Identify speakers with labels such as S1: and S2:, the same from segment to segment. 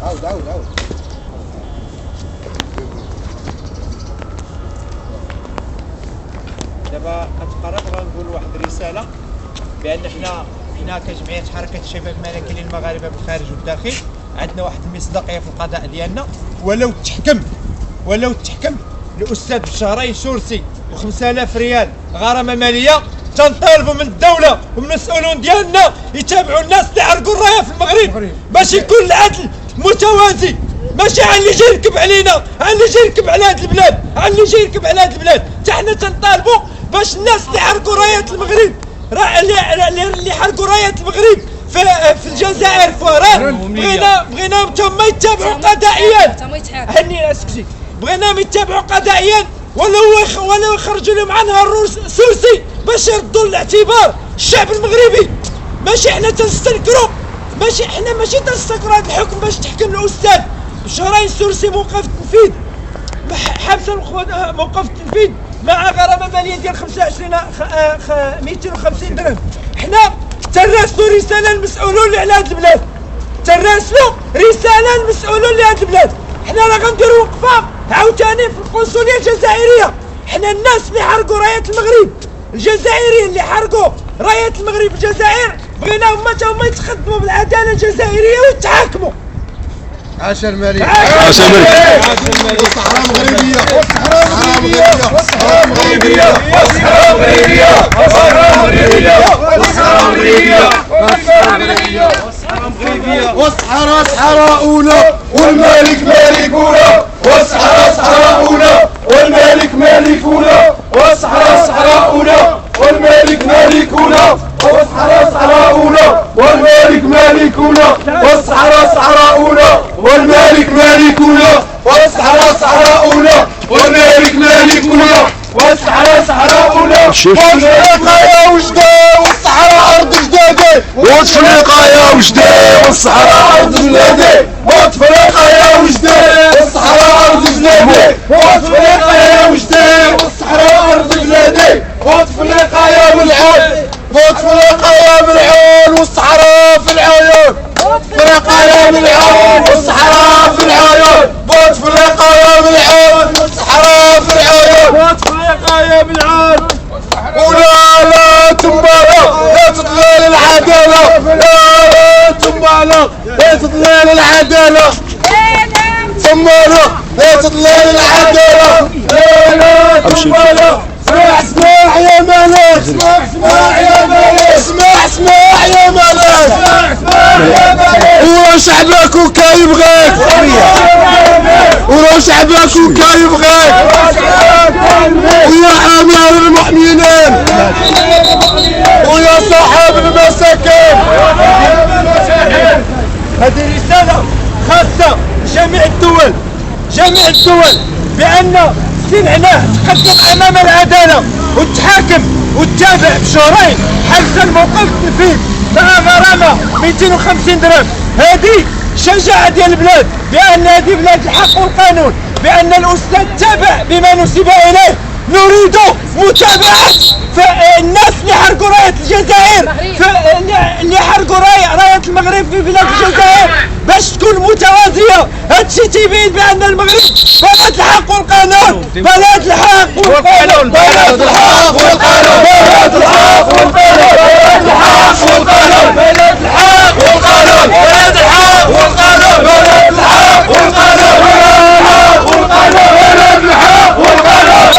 S1: عاود
S2: دابا كتقرر غنقول واحد الرساله بان حنا كجمعيه حركه الشباب الملكي للمغاربه بالخارج والداخل عندنا واحد المصداقيه في القضاء ديالنا. ولو تحكم الاستاذ بشهرين سورسي و5000 ريال غرامه ماليه، تنطالبوا من الدوله ومن المسؤولون ديالنا يتابعوا الناس اللي عرقوا الرايه في المغرب باش يكون العدل متوازي، ماشي على اللي جاي يركب علينا، على اللي جاي يركب على هاد البلاد، على اللي جاي يركب على هاد البلاد. حتى حنا تنطالبوا باش الناس اللي حرقوا رايات المغرب، اللي حرقوا رايات المغرب في الجزائر في وهران، بغيناهم تما يتابعوا قضائيا. هني اسكتي، بغيناهم يتابعوا قضائيا ولو يخرجوا لهم عنها السوسي باش يردوا الاعتبار الشعب المغربي. ماشي حنا تنستنكروا، ماشي تنستنكروا هذا الحكم باش تحكم الاستاذ بشهرين سورسي موقف التنفيذ، حبس موقف التنفيذ مع غرامه ماليه ديال 250 درهم. حنا تراسلوا رساله للمسؤولون على هذه البلاد، حنا راه غنديروا وقفه عاوتاني في القنصليه الجزائريه. حنا الناس اللي حرقوا رايه المغرب، الجزائريين اللي حرقوا رايه المغرب الجزائر، بغيناهم هما يتخدموا بالعداله الجزائريه ويتحاكموا.
S1: عاش الملك،
S2: عاش الملك،
S1: والصحراء مغربيه، والصحراء صحراؤنا والملك مالكنا، والصحراء صحراؤنا والملك مالكنا، والصحراء صحراؤنا والملك مالكنا، والصحراء صحراؤنا والملك مالكنا، والصحراء صحراؤنا والملك مالكنا، والصحراء صحراؤنا والملك مالكنا، والصحراء صحراؤنا وافريقا يا وجدي والصحراء ارض جدادي، وافريقا يا وجدي والصحراء ارض جدادي، وافريقا يا وجدي والصحراء ارض جدادي، وافريقا يا وجدي والصحراء ارض جدادي، وافريقا يا ملعون، وافريقا يا ملعون والصحراء في العيون، وافريقا يا ملعون والصحراء في العيون، وافريقا يا ملعون والصحراء في العيون، وافريقا يا ملعون. ولا تنبالا لا تضلل العداله، لا تنبالا لا تضلل العداله، تنبالا لا تضلل العداله، لا تنبالا. اسمع يا ملك، اسمع يا ملك، اسمع يا ملك، ورا شعبك وكيبغيك، ورا شعبك وكيبغيك، ويا امير المؤمنين، ويا صاحب المساكين. هذه رسالة خاصة لجميع الدول، بأن سمعناه تقدم أمام العدالة وتحاكم وتتابع بشهرين حبسا موقف التنفيذ مع غرامة 250 درهم. هذه شجاعة ديال البلاد بأن هذه بلاد الحق والقانون، بأن الأستاذ تابع بما نسب إليه. نريد متابعة الناس اللي حرقوا راية الجزائر، اللي حرقوا راية المغرب في بلاد الجزائر باش تكون متوازية. هادشي تيبين بأن المغرب بلد الحق والقانون، بلد الحق والقانون، بلد الحق والقانون، بلد الحق والقانون، بلد الحق والقانون، بلد الحق والقانون، بلد الحق والقانون، بلد الحق والقانون، بلد الحق والقانون.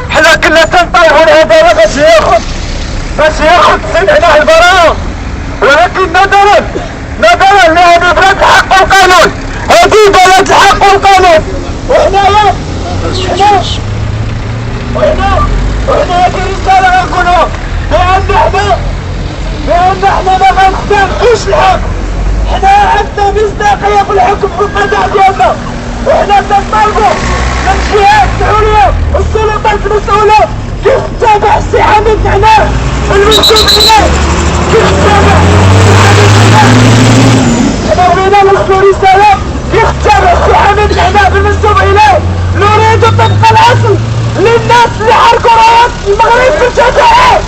S1: حنا كنا تنطلبوا العداله باش ياخذ سمعنا البراءه، ولكن نظرا لهذه بلاد الحق والقانون، هذه بلد الحق والقانون، وحنايا هذه رساله غنقولوها بان احنا ما غنختلفوش الحق. حنا عندنا مصداقيه في الحكم في القضاء ديالنا، وحنا تنطالبوا من الجهات العليا والسلطات المسؤوله كيف تتابع السي حميد معناه المنسوب اليه، كيف تتابع حنا بغينا نوصلوا رساله كيف تتابع السي حميد معناه بالمنسوب اليه. نريد طبق الاصل للناس اللي حركوا رايات المغرب في الجزائر.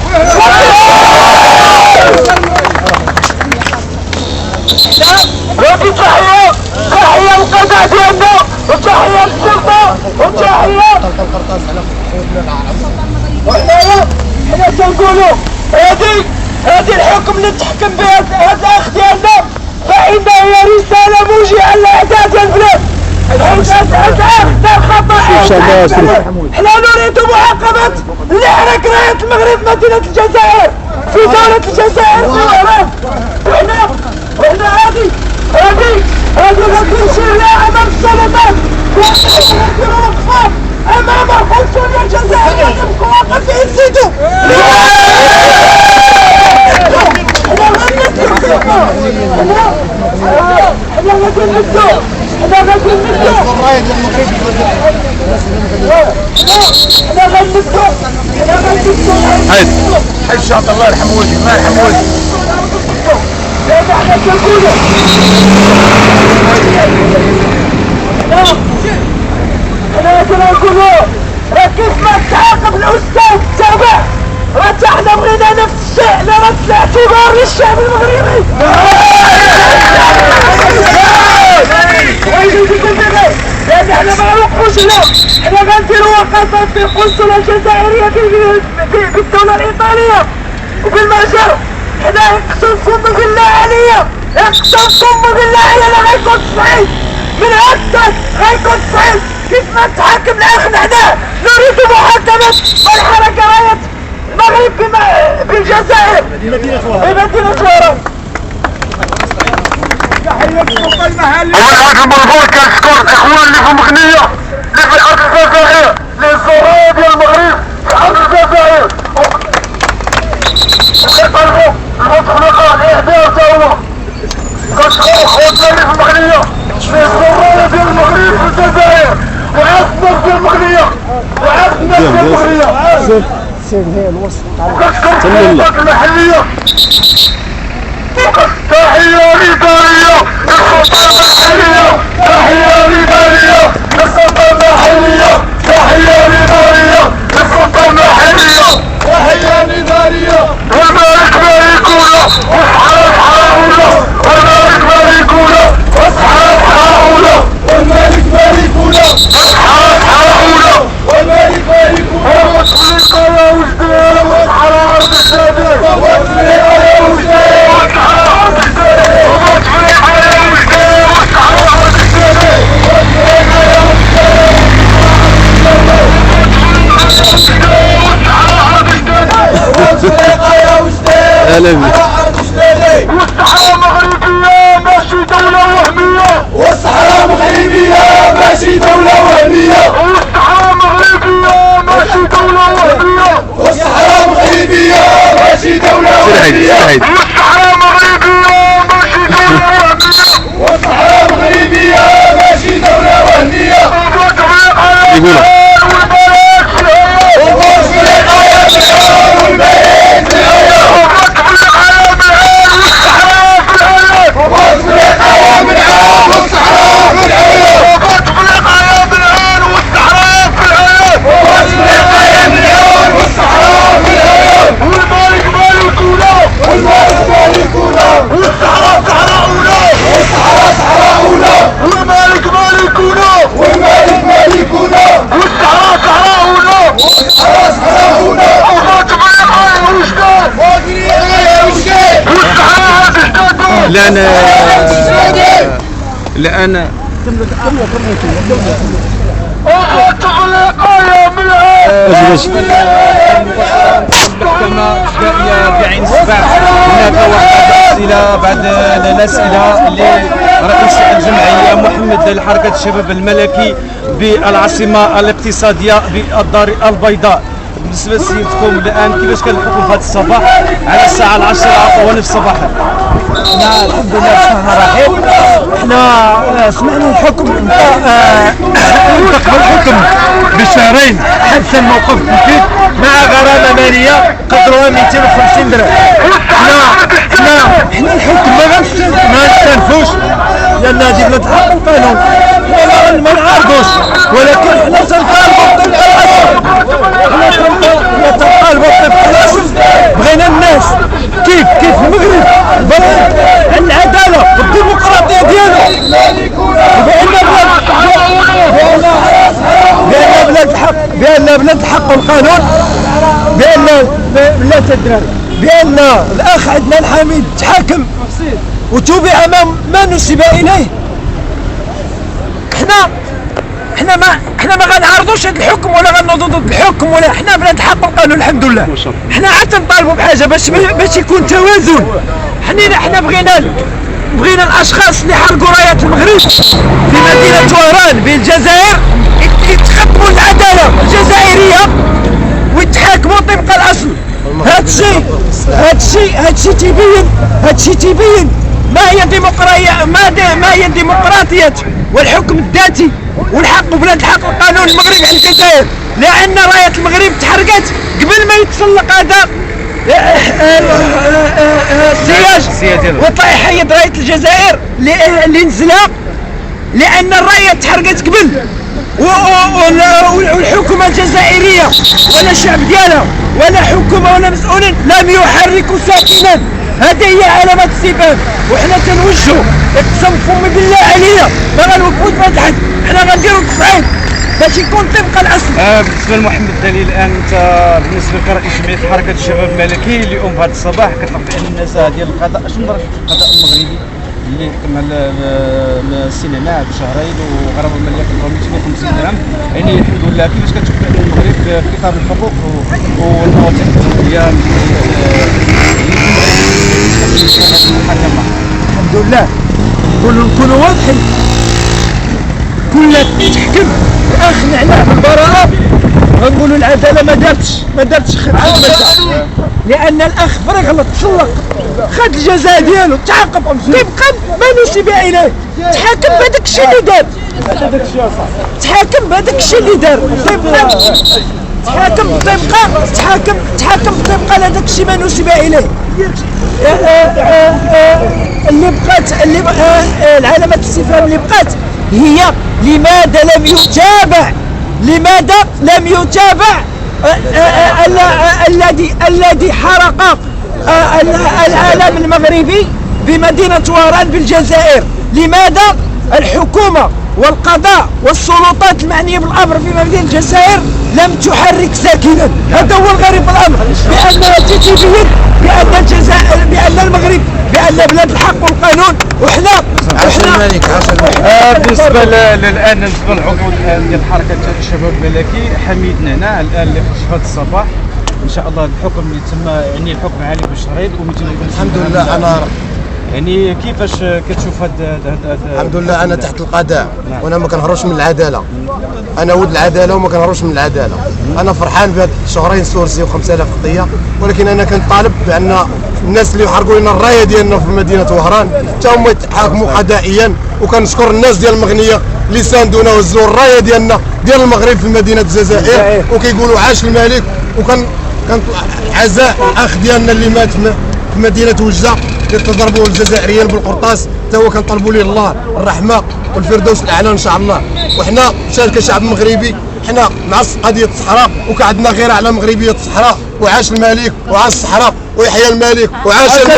S1: ودي تحية القضاء ديالنا، وتحية السلطة، وتحية وحنايا حنا تنقولوا هذه الحكم اللي تحكم بها هذا الاخ ديالنا فإنها هي رسالة موجهة للأعداء ديال البلاد، حيت هذا الاخ دار خطأ. حنا نريد معاقبة اللي حرك راية المغرب في مدينة الجزائر في دولة الجزائر في الإعراب. وحنا هذه غتمشي لها امام السلطات، وغنديروا وقفات امام القنصلية الجزائرية نبقوا واقفين سيدو.
S3: حي الشاطر الله يرحم والدي، ما يرحم والدي.
S1: انا كنقولوا راه كيف ما تعاقب الاستاذ التابع، راه حنا بغينا نفس الشيء لرد الاعتبار للشعب المغربي. لان حنا ما نوقفوش هنا، حنا غنديروا وقفات في القنصلة الجزائرية في الدولة الإيطالية وفي المجر. حنا نقسمكم بالله عليا، نقسمكم بالله عليا لا غيكون صعيب من هكا، غيكون صعيب كيف ما تحاكم الاخ حنا نريد محاكمة الحركة راية المغرب في الجزائر في مدينة الهرم.
S3: أول حاجة المنظور كنشكر الإخوان اللي في المغنية اللي في الأرض الجزائر، اللي الزرايا ديال المغرب في الأرض الجزائر، وكيطالبوا المتخلقة الإعدام تا هو. كنشكر خوتنا اللي في المغنية اللي الزرايا ديال المغرب في الجزائر، وعاف الناس ديال المغنية، وعاف الناس ديال المغنية. وكنشكر السلطات المحلية. تحية لإدارية للسلطة المحلية، تحية لإدارية للسلطة المحلية، تحية لإدارية للسلطة المحلية، تحية لإدارية. والمالك مالكونا وأصحاب حاولنا، والمالك مالكونا وأصحاب حاولنا، والمالك مالكونا وأصحاب حاولنا، والمالك مالكونا وأصحاب حاولنا، والحرام الشديد والسرقة يا وزير والحرام الشديد والسرقة يا وزير والحرام الشديد والسرقة يا وزير والسرقة يا وزير والصحراء مغربية ماشي دولة وهمية، والصحراء مغربية ماشي دولة وهمية، والصحراء مغربية ماشي دولة وهمية، والصحراء مغربية ماشي دولة وهمية، والصحراء مغربية ماشي دولة وهمية، والصحراء مغربية ماشي دولة وهمية. لأن
S1: تغلق يا من
S4: بالنسبه للمحكمه الجزائيه بعين السبع، هناك بعض الاسئله لرئيس الجمعيه محمد لحركه الشباب الملكي بالعاصمه الاقتصاديه بالدار البيضاء. بالنسبه لسيدكم الان كيفاش كان الحكم في هذا الصباح على الساعه 10:01 صباحا؟
S1: الحمد لله بسم الله الرحمن الرحيم. احنا سمعنا الحكم انتقل الحكم بشهرين حبس الموقف التنفيذ مع غرامه ماليه قدرها 250 درهم. احنا الحكم ما نستنفوش لان هذه بلاد حق القانون ما نعارضوش، ولكن احنا تنطالبوا بطبق الاصل. احنا تنطالبوا بطبق الاصل. بغينا الناس كيف المغرب العداله والديمقراطيه ديالو، بان بلاد الحق والقانون، بان لا تدري بان الاخ عدنان حميد تحاكم وتوبع ما نسب اليه. احنا ما غنعارضوش هذا الحكم ولا غنوضوا ضد الحكم، ولا احنا بلاد الحق والقانون الحمد لله. احنا عاد نطالبوا بحاجه باش يكون توازن. احنا بغينا الاشخاص اللي حرقوا رايات المغرب في مدينه وهران بالجزائر يتخطبوا العداله الجزائريه ويتحاكموا طبق الاصل. هادشي تيبين ما هي ديمقراطيه والحكم الذاتي والحق بلاد الحق والقانون المغرب على الجزائر، لان رايه المغرب تحرقت قبل ما يتسلق هذا السياج وطيح حيد رايه الجزائر اللي نزلها، لان الرايه تحرقت قبل والحكومه الجزائريه ولا الشعب ديالها ولا حكومه ولا مسؤولين لم يحركوا ساكنا. هذه هي علامه استفهام، وحنا تنوجهوا اقسم فمي بالله علينا ما غنوقفوش بهذا الحد، حنا غنديروا التصعيد باش يكون طبق الاصل.
S4: بالنسبه لمحمد الدليل الان انت بالنسبه كرئيس جمعيه حركه الشباب الملكي اليوم بهذا الصباح كتطلب بان النزاهه ديال القضاء، شنو رايك في القضاء المغربي اللي حكم السينما بشهرين وغرامه ماليه قدرها 250 درهم؟ يعني الحمد لله كيفاش كتشوف بان المغرب في اطار الحقوق والمواطن الديال
S1: الحمد لله نكونوا واضحين، كل تحكم اخذ على البراءه غنقولوا العداله ما دارتش خدمتها، لان الاخ فرغ غلط تسلق خد الجزاء ديالو تعاقب طبقا ما نسب اليه، تحاكم بهذاك الشيء اللي دار، تحاكم بهذاك الشيء اللي دار طبقا تحاكم طبقا لهذاك الشيء ما نسب اليه. اللي بقات العلامه الاستفهام اللي بقات هي لماذا لم يتابع الذي حرق العالم المغربي بمدينة وهران بالجزائر؟ لماذا الحكومة والقضاء والسلطات المعنية بالأمر في مدينة الجزائر لم تحرك ساكنا؟ هذا هو الغريب بالأمر، بأنها تبين بأن المغرب بأن بلاد الحق والقانون، وحنا
S4: بالنسبه الان بالنسبه للعضو ديال حركه الشباب الملكي حميد نعناع الان اللي خرج في هذا الصباح ان شاء الله الحكم اللي تم، يعني الحكم عليه بالشهرين
S5: الحمد لله. انا
S4: يعني كيفاش كتشوف هذا
S5: الحمد لله انا تحت القضاء وانا ما كنهربش من العداله، انا ولد العداله وما كنهربش من العداله. انا فرحان بهاد شهرين سورسي و5000 قضيه، ولكن انا كنطالب بان الناس اللي يحرقوا لنا الرايه ديالنا في مدينه وهران حتى هما يتحاكموا قضائيا. وكنشكر الناس ديال المغنيه اللي ساندونا وهزوا الرايه ديالنا ديال المغرب في مدينه الجزائر وكيقولوا عاش الملك. وكان عزاء الاخ ديالنا اللي مات في مدينه وجده كيتضربوا الجزائريين بالقرطاس، حتى هو كنطلبوا ليه الله الرحمه والفردوس الاعلى ان شاء الله. وحنا كشعب مغربي حنا مع قضيه الصحراء وكعندنا غيره على مغربيه الصحراء. وعاش الملك وعاش الصحراء ويحيى الملك وعاش الملك.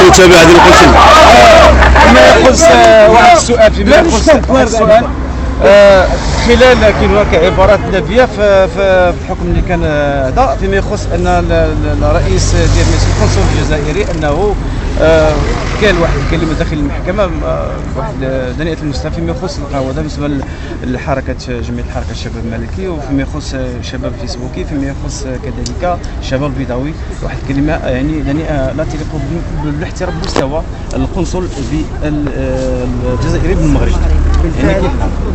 S4: المتابع هذا القسم ما يخص واحد السؤال فيما يخص السؤال خلال كاين هناك عبارات نافيه في الحكم اللي كان هذا فيما يخص ان الرئيس ديال القنصل الجزائري انه كان واحد الكلمه داخل المحكمه واحد دنيئه المستوى فيما يخص القهوه بالنسبه لحركه جمعيه الحركه الشباب الملكي وفيما يخص شباب الفيسبوكي فيما يخص كذلك الشباب البيضاوي واحد الكلمه يعني دنيئه لا تليق بالاحترام مستوى القنصل الجزائري بالمغرب.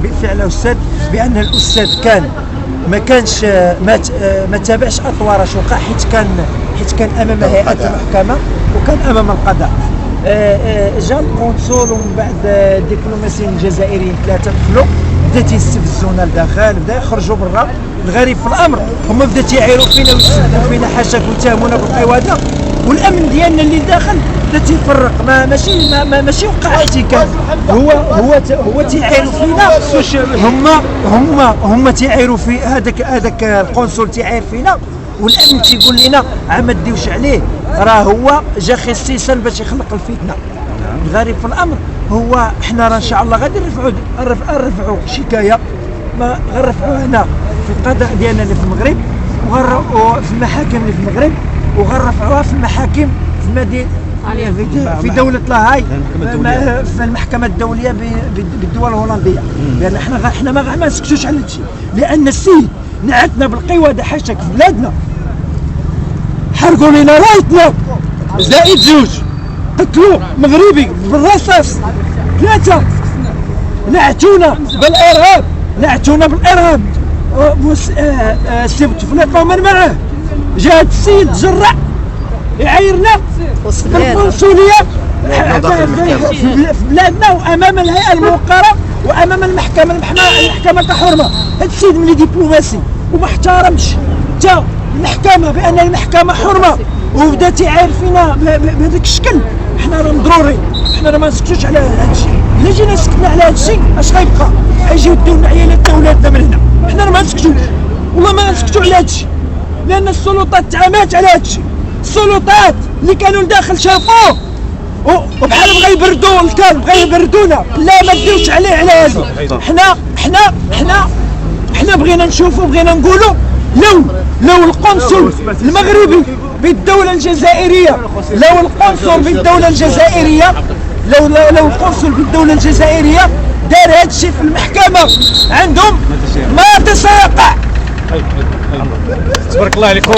S6: بالفعل استاذ بان الاستاذ كان ما كانش ما تابعش اطوار اش وقع حيت كان امام هيئه المحكمه وكان امام القضاء. جا القنصل ومن بعد الدبلوماسيين الجزائريين ثلاثه دخلوا بدا تيستفزونا لداخل بدا يخرجوا برا. الغريب في الامر هما بدا تيعايروا فينا ويستهزئوا فينا حاشاك ويتهمونا بالقواده والامن ديالنا اللي داخل بدا تيفرق ماشي وقع احتكاك هو تيعايروا فينا هما تيعايروا في هذاك القنصل تيعاير فينا والامن تيقول لنا ما ديوش عليه راه هو جا خصيصا باش يخلق الفتنه. الغريب في الامر هو حنا راه ان شاء الله غادي نرفعوا شكايه ما غنرفعوها هنا في القضاء ديالنا اللي في المغرب وفي المحاكم اللي في المغرب وغنرفعوها في المحاكم في مدينه في دوله لاهاي في المحكمه الدوليه بالدول الهولنديه لان حنا ما نسكتوش على هادشي لان السيد نعتنا بالقواده حاشاك في بلادنا حرقوا لنا رايتنا زائد 2 قتلوا مغربي بالرصاص 3 نعتونا بالارهاب سبت فلان من معاه جا السيد جرع يعايرنا بالقنصليه في بلادنا وامام الهيئه الموقره وامام المحكمه كحرمه. هذا السيد ملي دبلوماسي وما احترمش حتى المحكمه بان المحكمه حرمه وبدا تيعاير فينا بهذاك الشكل. حنا راه ضروري حنا راه ما نسكتوش على هذا الشيء. الا جينا سكتنا على هذا الشيء اش غيبقى؟ غيجيو يديونا عيالاتنا ولادنا من هنا. حنا راه ما نسكتوش والله ما نسكتوا على هذا الشيء لان السلطات تعاملت على هذا الشيء. السلطات اللي كانوا لداخل شافوه وبحال بغا يبردوا الكلب بغا يبردونا لا ما ديوش عليه على هذا. حنا بغينا نشوفوا بغينا نقولوا لو القنصل المغربي بالدولة الجزائرية لو القنصل بالدولة الجزائرية دار هذا الشيء في المحكمة عندهم ما تسيقع.
S4: تبارك الله عليكم.